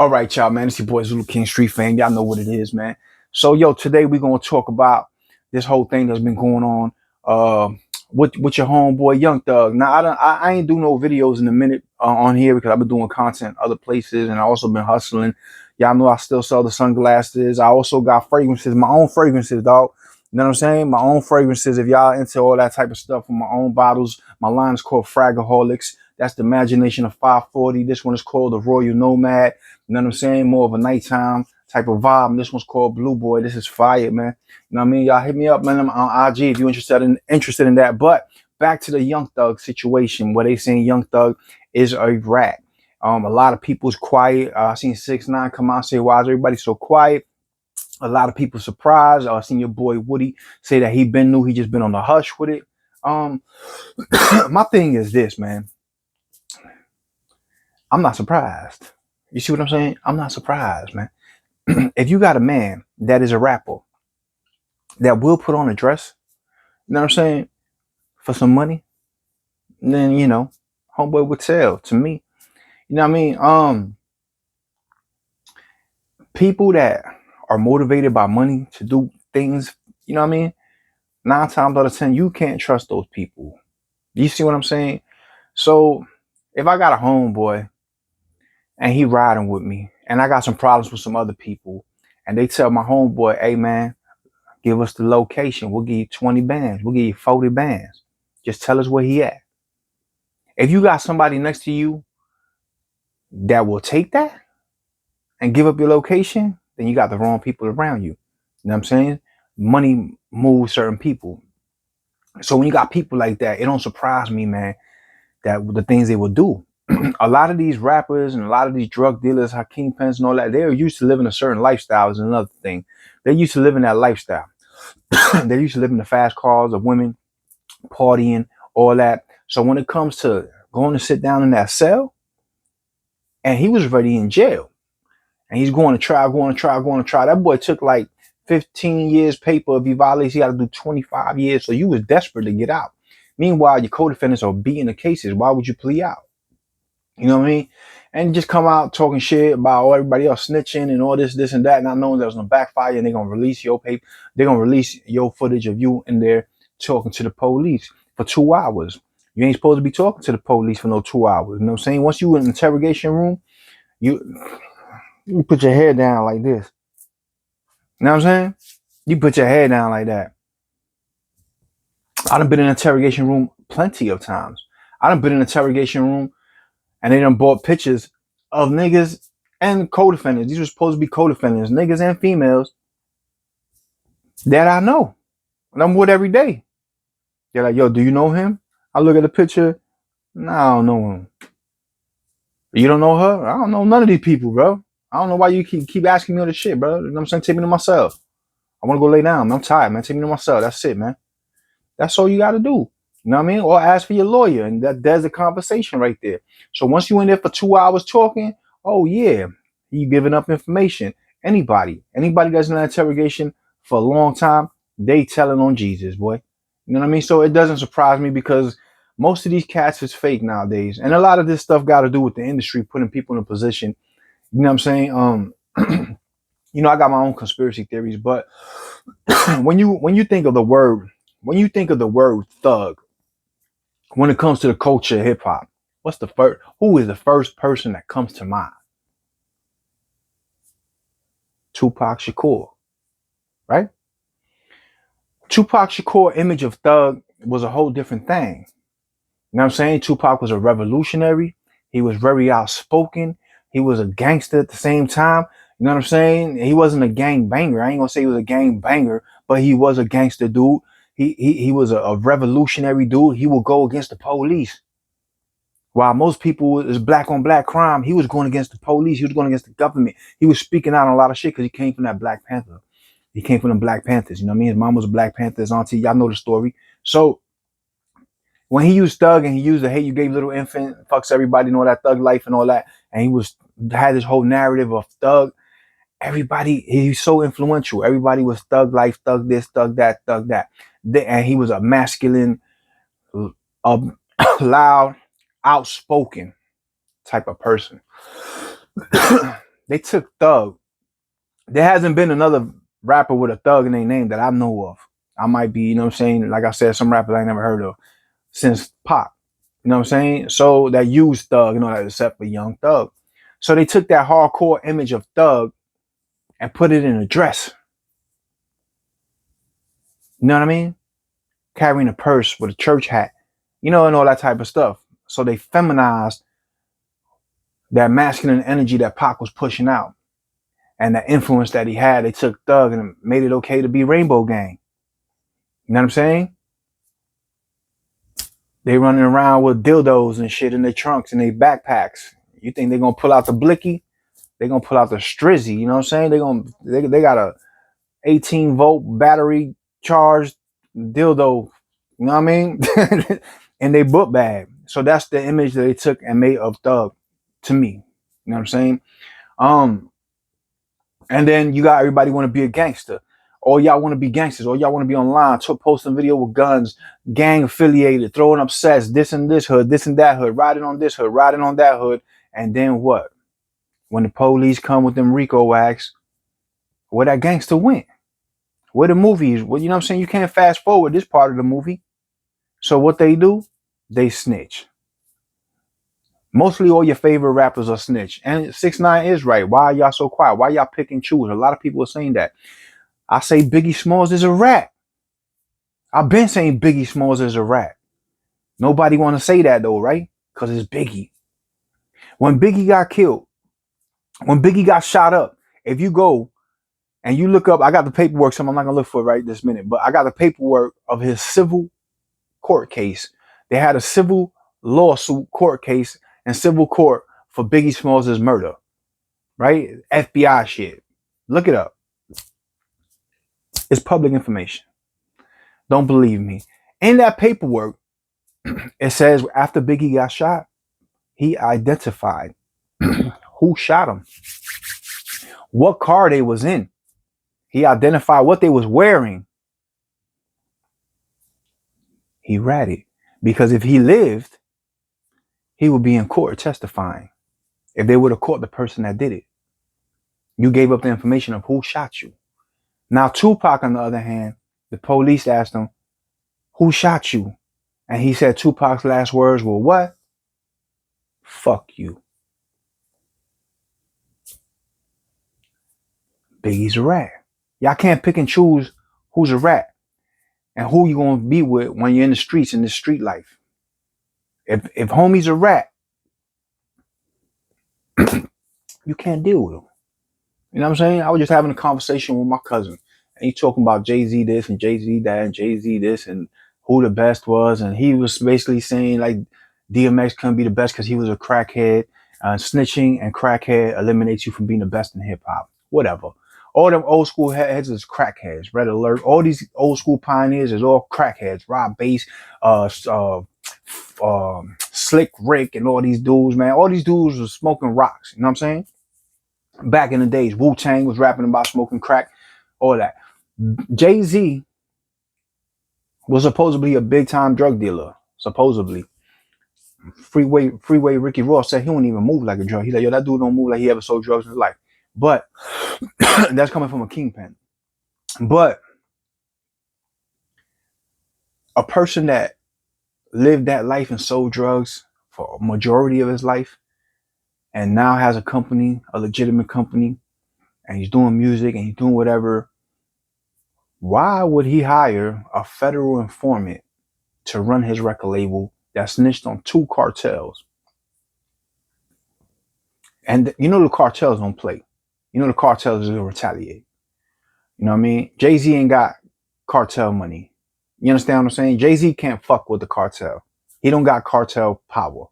All right, y'all, man. It's your boy Zulu King Street Fam. Y'all know what it is, man. So, yo, today we're gonna talk about this whole thing that's been going on with your homeboy Young Thug. Now, I ain't do no videos in a minute on here because I've been doing content other places, and I also been hustling. Y'all know I still sell the sunglasses. I also got fragrances, my own fragrances, dog. You know what I'm saying? My own fragrances. If y'all into all that type of stuff with my own bottles, my line is called Fragaholics. That's the Imagination of 540. This one is called the Royal Nomad. You know what I'm saying? More of a nighttime type of vibe. This one's called Blue Boy. This is fire, man. You know what I mean? Y'all hit me up, man. I'm on IG if you're interested in that. But back to the Young Thug situation, where they saying Young Thug is a rat. A lot of people's quiet. I seen 6ix9ine come out and say, "Why is everybody so quiet?" A lot of people surprised. I seen your boy Woody say that he been new. He just been on the hush with it. My thing is this, man. I'm not surprised. You see what I'm saying? I'm not surprised, man. If you got a man that is a rapper that will put on a dress, you know what I'm saying, for some money, then homeboy would sell to me. You know what I mean? People that are motivated by money to do things, you know what I mean? 9 times out of 10, you can't trust those people. You see what I'm saying? So if I got a homeboy and he riding with me and I got some problems with some other people and they tell my homeboy, "Hey man, give us the location. We'll give you 20 bands. We'll give you 40 bands. Just tell us where he at." If you got somebody next to you that will take that and give up your location, then you got the wrong people around you. You know what I'm saying? Money moves certain people. So when you got people like that, it don't surprise me, man, that the things they will do. A lot of these rappers and a lot of these drug dealers, Hakeem Pence and all that, they're used to living a certain lifestyle is another thing. They're used to living that lifestyle. They're used to living the fast cars of women, partying, all that. So when it comes to going to sit down in that cell, and he was already in jail, and he's going to trial, going to trial, going to trial. That boy took like 15 years paper. If he violates, he got to do 25 years. So you was desperate to get out. Meanwhile, your co-defendants are beating the cases. Why would you plea out? You know what I mean? And just come out talking shit about everybody else snitching and all this, and that, not knowing that was gonna backfire, and they're gonna release your paper. They're gonna release your footage of you in there talking to the police for 2 hours. You ain't supposed to be talking to the police for no 2 hours. You know what I'm saying? Once you in the interrogation room, you put your head down like this. You know what I'm saying? You put your head down like that. I done been in an interrogation room plenty of times. I done been in an interrogation room and they done bought pictures of niggas and co-defendants. These were supposed to be co-defendants, niggas and females that I know. And I'm with every day. They're like, "Yo, do you know him?" I look at the picture. Nah, I don't know him. You don't know her? I don't know none of these people, bro. I don't know why you keep asking me all this shit, bro. You know what I'm saying? Take me to myself. I want to go lay down, man. I'm tired, man. Take me to myself. That's it, man. That's all you got to do. You know what I mean? Or ask for your lawyer. And there's a conversation right there. So once you in there for 2 hours talking, oh yeah, you giving up information. Anybody that's in that interrogation for a long time, they telling on Jesus, boy. You know what I mean? So it doesn't surprise me because most of these cats is fake nowadays. And a lot of this stuff got to do with the industry putting people in a position. You know what I'm saying? I got my own conspiracy theories, but when you think of the word thug, when it comes to the culture of hip hop, who is the first person that comes to mind? Tupac Shakur, right? Tupac Shakur image of thug was a whole different thing. You know what I'm saying? Tupac was a revolutionary. He was very outspoken. He was a gangster at the same time. You know what I'm saying? He wasn't a gang banger. I ain't gonna say he was a gang banger, but he was a gangster dude. He was a revolutionary dude. He would go against the police. While most people is black on black crime, he was going against the police. He was going against the government. He was speaking out on a lot of shit because he came from that Black Panther. He came from the Black Panthers. You know what I mean? His mom was a Black Panther. His auntie, y'all know the story. So when he used thug and he used the "hey, you gave little infant, fucks everybody," and all that thug life and all that, and he had this whole narrative of thug. Everybody, he's so influential. Everybody was thug life, thug this, thug that, thug that. And he was a masculine, loud, outspoken type of person. They took Thug. There hasn't been another rapper with a Thug in their name that I know of. I might be, you know what I'm saying? Like I said, some rappers I never heard of since Pop. You know what I'm saying? So that used Thug, you know, except for Young Thug. So they took that hardcore image of Thug and put it in a dress. You know what I mean? Carrying a purse with a church hat, you know, and all that type of stuff. So they feminized that masculine energy that Pac was pushing out and the influence that he had. They took Thug and made it okay to be Rainbow Gang. You know what I'm saying? They running around with dildos and shit in their trunks and their backpacks. You think they're gonna pull out the blicky? They're gonna pull out the strizzy. You know what I'm saying? They got a 18-volt battery charged dildo. You know what I mean? In their book bag. So that's the image that they took and made of Thug to me. You know what I'm saying? And then you got everybody want to be a gangster. All y'all want to be gangsters. All y'all want to be online, posting video with guns, gang affiliated, throwing up sets, this and this hood, this and that hood, riding on this hood, riding on that hood. And then what? When the police come with them RICO acts, where that gangster went? Where the movies? Well, you know what I'm saying? You can't fast forward this part of the movie. So what they do? They snitch. Mostly all your favorite rappers are snitch. And 6ix9ine is right. Why are y'all so quiet? Why y'all pick and choose? A lot of people are saying that. I say Biggie Smalls is a rat. I've been saying Biggie Smalls is a rat. Nobody want to say that though, right? Because it's Biggie. When Biggie got killed, when Biggie got shot up, if you go and you look up, I got the paperwork, so I'm not going to look for it right this minute, but I got the paperwork of his civil court case. They had a civil lawsuit court case in civil court for Biggie Smalls' murder, right? FBI shit. Look it up. It's public information. Don't believe me. In that paperwork, it says after Biggie got shot, he identified who shot him, what car they was in. He identified what they was wearing. He ratted. Because if he lived, he would be in court testifying. If they would have caught the person that did it. You gave up the information of who shot you. Now Tupac, on the other hand, the police asked him, who shot you? And he said Tupac's last words were what? Fuck you. Biggie's a rat. Y'all can't pick and choose who's a rat and who you gonna be with when you're in the streets, in the street life. If homie's a rat, you can't deal with him. You know what I'm saying? I was just having a conversation with my cousin, and he talking about Jay-Z this and Jay-Z that and Jay-Z this and who the best was, and he was basically saying like DMX couldn't be the best because he was a crackhead. Snitching and crackhead eliminates you from being the best in hip hop. Whatever. All them old school heads is crackheads. Red Alert. All these old school pioneers is all crackheads. Rob Bass, Slick Rick, and all these dudes, man. All these dudes was smoking rocks. You know what I'm saying? Back in the days, Wu-Tang was rapping about smoking crack, all that. Jay-Z was supposedly a big-time drug dealer. Supposedly. Freeway Ricky Ross said he don't even move like a drug. He's like, yo, that dude don't move like he ever sold drugs in his life. But that's coming from a kingpin. But a person that lived that life and sold drugs for a majority of his life and now has a company, a legitimate company, and he's doing music and he's doing whatever, why would he hire a federal informant to run his record label that snitched on 2 cartels? And you know the cartels don't play. You know the cartels will retaliate. You know what I mean? Jay-Z ain't got cartel money. You understand what I'm saying? Jay-Z can't fuck with the cartel. He don't got cartel power.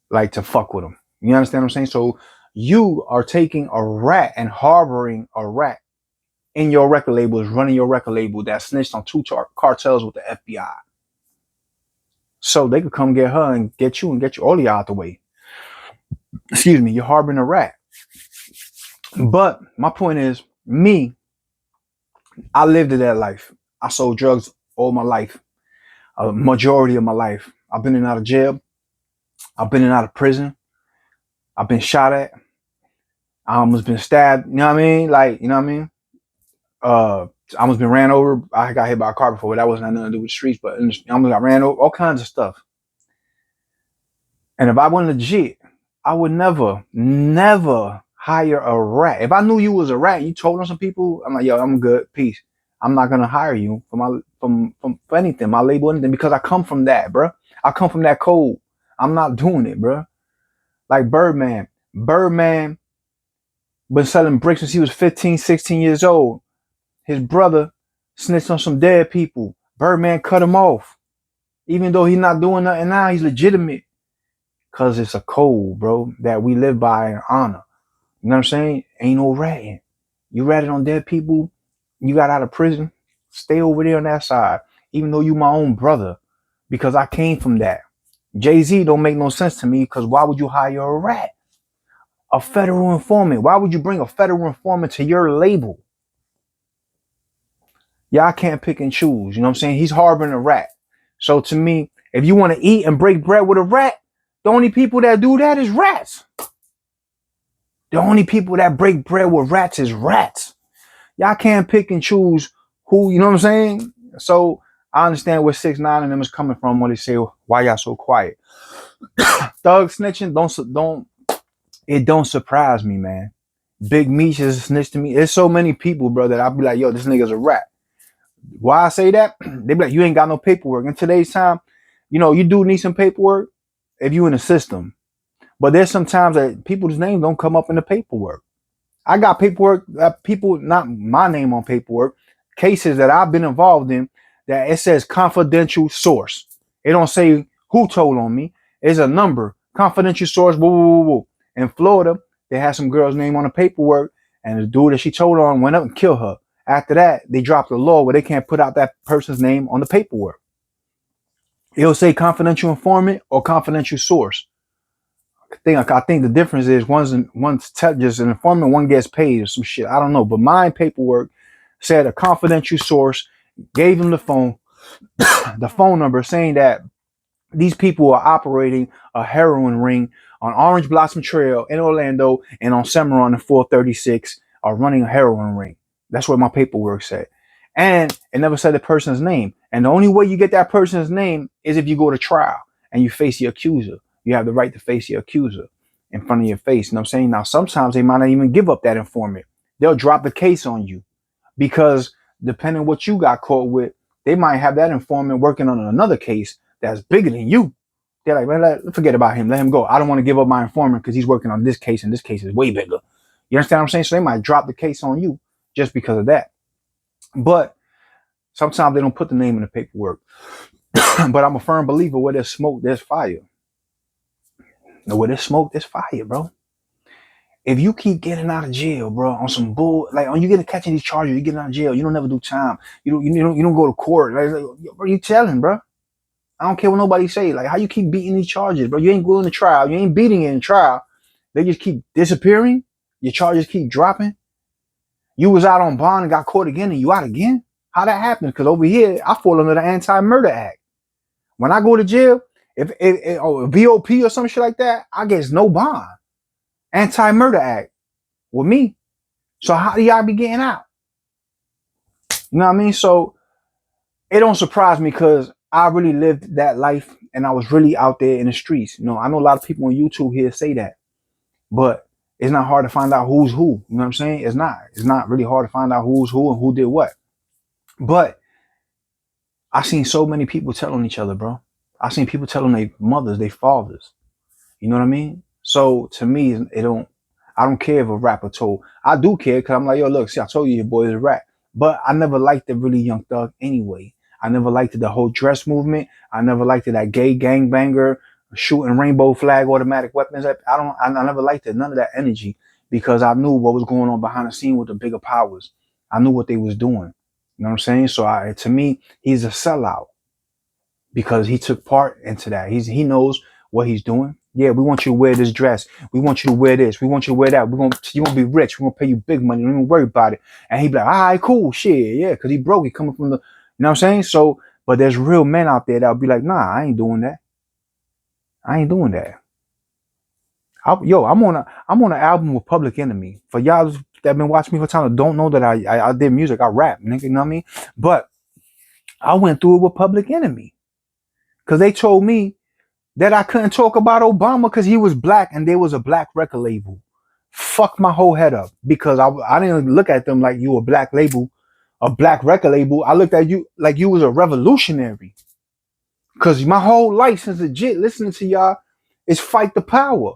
Like to fuck with him. You understand what I'm saying? So you are taking a rat and harboring a rat in your record label, is running your record label that snitched on 2 cartels with the FBI. So they could come get her and get you all of y'all out the way. Excuse me, you're harboring a rat. But my point is, me, I lived that life. I sold drugs all my life, a majority of my life. I've been in and out of jail. I've been in and out of prison. I've been shot at. I almost been stabbed, you know what I mean? Like, you know what I mean? I almost been ran over. I got hit by a car before, but that wasn't nothing to do with the streets, but I almost got ran over, all kinds of stuff. And if I wasn't legit, I would never hire a rat. If I knew you was a rat and you told on some people, I'm like, yo, I'm good, peace. I'm not gonna hire you for my for anything, my label, anything, because I come from that, bro. I come from that code. I'm not doing it, bro. Like Birdman. Birdman been selling bricks since he was 15, 16 years old. His brother snitched on some dead people. Birdman cut him off. Even though he's not doing nothing now, he's legitimate. Cause it's a code, bro, that we live by and honor. You know what I'm saying? Ain't no ratting. You ratted on dead people, you got out of prison, stay over there on that side. Even though you my own brother. Because I came from that. Jay-Z don't make no sense to me, because why would you hire a rat? A federal informant. Why would you bring a federal informant to your label? Y'all can't pick and choose. You know what I'm saying? He's harboring a rat. So to me, if you want to eat and break bread with a rat, the only people that do that is rats. The only people that break bread with rats is rats. Y'all can't pick and choose who, you know what I'm saying? So I understand where 6ix9ine and them is coming from when they say, why y'all so quiet? Thug snitching, don't surprise me, man. Big Meech is a snitch to me. There's so many people, bro, that I'll be like, yo, this nigga's a rat. Why I say that? They be like, you ain't got no paperwork. In today's time, you know, you do need some paperwork if you in the system. But there's sometimes that people's names don't come up in the paperwork. I got paperwork, people, not my name on paperwork, cases that I've been involved in that it says confidential source. It don't say who told on me. It's a number, confidential source, woo, woo, woo, woo. In Florida, they had some girl's name on the paperwork, and the dude that she told on went up and killed her. After that, they dropped a law where they can't put out that person's name on the paperwork. It'll say confidential informant or confidential source. I think the difference is one's just an informant, one gets paid or some shit. I don't know, but my paperwork said a confidential source gave him the phone number, saying that these people are operating a heroin ring on Orange Blossom Trail in Orlando and on Cimarron and 436 are running a heroin ring. That's what my paperwork said. And it never said the person's name. And the only way you get that person's name is if you go to trial and you face the accuser. You have the right to face the accuser in front of your face. You know what I'm saying? Now, sometimes they might not even give up that informant. They'll drop the case on you because depending on what you got caught with, they might have that informant working on another case that's bigger than you. They're like, man, forget about him. Let him go. I don't want to give up my informant because he's working on this case and this case is way bigger. You understand what I'm saying? So they might drop the case on you just because of that. But sometimes they don't put the name in the paperwork. But I'm a firm believer where there's smoke, there's fire. Where there's smoke, there's fire, bro. If you keep getting out of jail, bro, on some bull, like on you getting catching these charges, you getting out of jail, you don't never do time. You don't go to court. Like, what are you telling, bro? I don't care what nobody say. Like, how you keep beating these charges, bro? You ain't going to trial. You ain't beating it in trial. They just keep disappearing. Your charges keep dropping. You was out on bond and got caught again, and you out again. How that happened? Because over here, I fall under the Anti-Murder Act. When I go to jail, if a VOP or some shit like that, I get no bond. Anti-Murder Act with me. So how do y'all be getting out? You know what I mean? So it don't surprise me because I really lived that life and I was really out there in the streets. You know, I know a lot of people on YouTube here say that, but it's not hard to find out who's who. You know what I'm saying? It's not. It's not really hard to find out who's who and who did what. But I seen so many people telling each other, bro. I seen people telling their mothers, their fathers. You know what I mean? So to me, I don't care if a rapper told. I do care because I'm like, yo, look, see, I told you your boy is a rap. But I never liked the really Young Thug anyway. I never liked the whole dress movement. I never liked that gay gangbanger shooting rainbow flag automatic weapons. I never liked it. None of that energy because I knew what was going on behind the scene with the bigger powers. I knew what they was doing. You know what I'm saying? So to me, he's a sellout because he took part into that. He knows what he's doing. Yeah, we want you to wear this dress. We want you to wear this. We want you to wear that. You're gonna be rich. We're gonna pay you big money. Don't even worry about it. And he'd be like, all right, cool, shit, yeah, because he broke. He coming from the, you know what I'm saying? So, but there's real men out there that'll be like, nah, I ain't doing that. I ain't doing that. I'm on an album with Public Enemy. For y'all that been watching me for time that don't know that I did music, I rap, nigga, you know what I mean? But I went through it with Public Enemy. Cause they told me that I couldn't talk about Obama because he was black and there was a black record label. Fuck my whole head up because I didn't look at them like you a black label, a black record label. I looked at you like you was a revolutionary. Cause my whole life since legit listening to y'all is fight the power.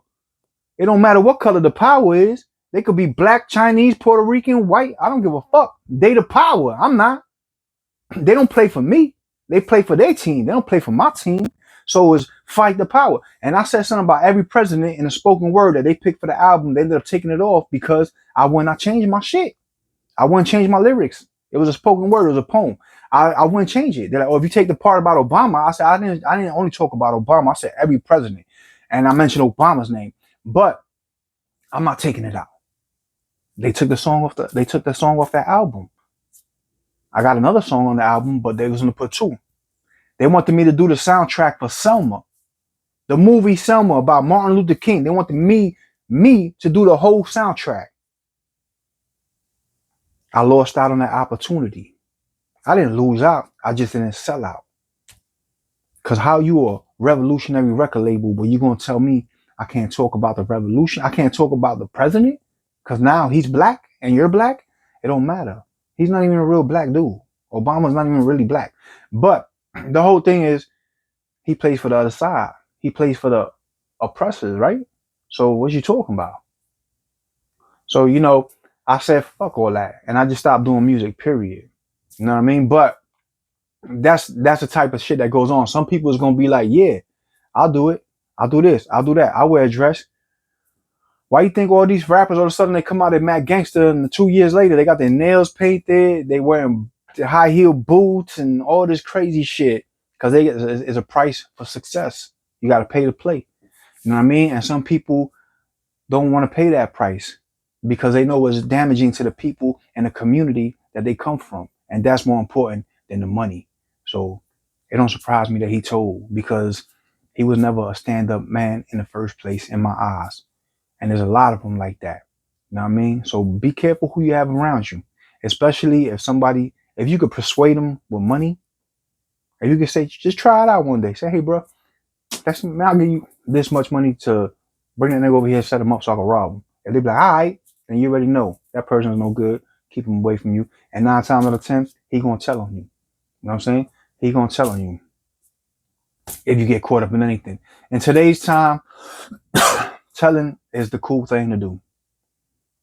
It don't matter what color the power is. They could be black, Chinese, Puerto Rican, white. I don't give a fuck. They the power. I'm not. They don't play for me. They play for their team. They don't play for my team. So it's fight the power. And I said something about every president in a spoken word that they picked for the album. They ended up taking it off because I wouldn't change my shit. I wouldn't change my lyrics. It was a spoken word. It was a poem. I wouldn't change it. They're like, oh, if you take the part about Obama, I said I didn't only talk about Obama. I said every president, and I mentioned Obama's name, but I'm not taking it out. They took the song off that album. I got another song on the album, but they was gonna put two. They wanted me to do the soundtrack for Selma, the movie Selma about Martin Luther King. They wanted me to do the whole soundtrack. I lost out on that opportunity. I didn't lose out. I just didn't sell out. Cause how you a revolutionary record label, but you gonna tell me I can't talk about the revolution? I can't talk about the president? Cause now he's black and you're black? It don't matter. He's not even a real black dude. Obama's not even really black. But the whole thing is he plays for the other side. He plays for the oppressors, right? So what you talking about? So, I said fuck all that. And I just stopped doing music, period. You know what I mean? But that's the type of shit that goes on. Some people is gonna be like, yeah, I'll do it. I'll do this. I'll do that. I'll wear a dress. Why you think all these rappers all of a sudden they come out at mad gangster and 2 years later they got their nails painted, they wearing high heel boots and all this crazy shit? Because it's a price for success. You got to pay to play. You know what I mean? And some people don't want to pay that price because they know it's damaging to the people and the community that they come from, and that's more important than the money. So it don't surprise me that he told, because he was never a stand-up man in the first place in my eyes. And there's a lot of them like that. You know what I mean? So be careful who you have around you, especially if you could persuade them with money, if you could say, just try it out one day. Say, hey, bro, I'll give you this much money to bring that nigga over here, set him up so I can rob him. If they be like, all right, then you already know that person is no good. Keep him away from you. And 9 times out of 10, he gonna tell on you. You know what I'm saying? He gonna tell on you if you get caught up in anything. In today's time, telling is the cool thing to do. You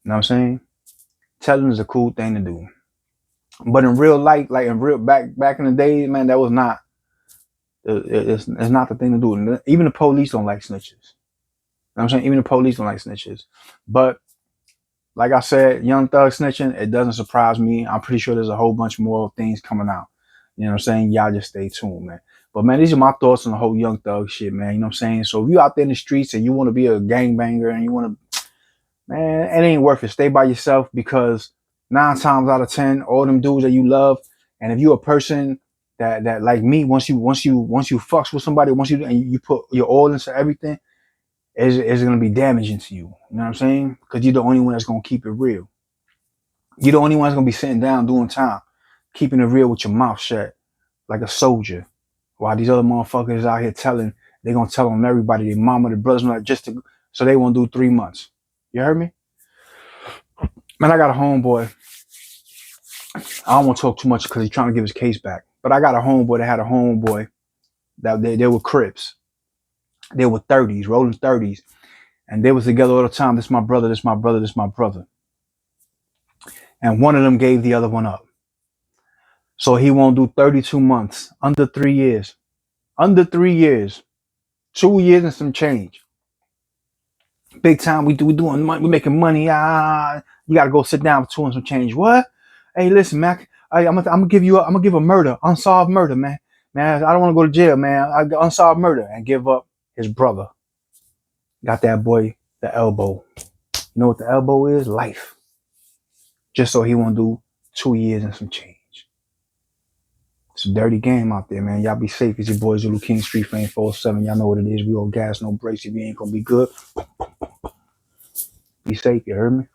know what I'm saying? Telling is a cool thing to do. But in real life, like in real back in the day, man, that was not. It's not the thing to do. Even the police don't like snitches. You know what I'm saying? Even the police don't like snitches. But like I said, Young Thug snitching, it doesn't surprise me. I'm pretty sure there's a whole bunch more things coming out. You know what I'm saying? Y'all just stay tuned, man. But man, these are my thoughts on the whole Young Thug shit, man. You know what I'm saying? So if you out there in the streets and you want to be a gangbanger and you want to, man, it ain't worth it. Stay by yourself, because 9 times out of 10, all them dudes that you love, and if you a person that like me, once you fucks with somebody, and you put your all into everything, is gonna be damaging to you. You know what I'm saying? Because you're the only one that's gonna keep it real. You're the only one that's gonna be sitting down doing time, keeping it real with your mouth shut, like a soldier. While these other motherfuckers out here telling, they gonna tell on everybody, their mama, their brothers, like so they won't do 3 months. You heard me? Man, I got a homeboy. I don't want to talk too much because he's trying to give his case back. But I got a homeboy that had a homeboy that they were Crips. They were 30s, rolling 30s. And they was together all the time. This my brother, this my brother, this my brother. And one of them gave the other one up. So he won't do 32 months, under 3 years. Under 3 years. 2 years and some change. Big time, we doing money, we making money. You gotta go sit down for 2 and some change. What? Hey, listen, Mac. I'm gonna give a murder, unsolved murder, man. Man, I don't want to go to jail, man. Unsolved murder, and give up his brother. Got that boy the elbow. You know what the elbow is? Life. Just so he won't do 2 years and some change. It's a dirty game out there, man. Y'all be safe. It's your boy Zulu King, Street Fame 407. Y'all know what it is. We all gas, no brakes. If you ain't gonna be good, Be safe, you heard me?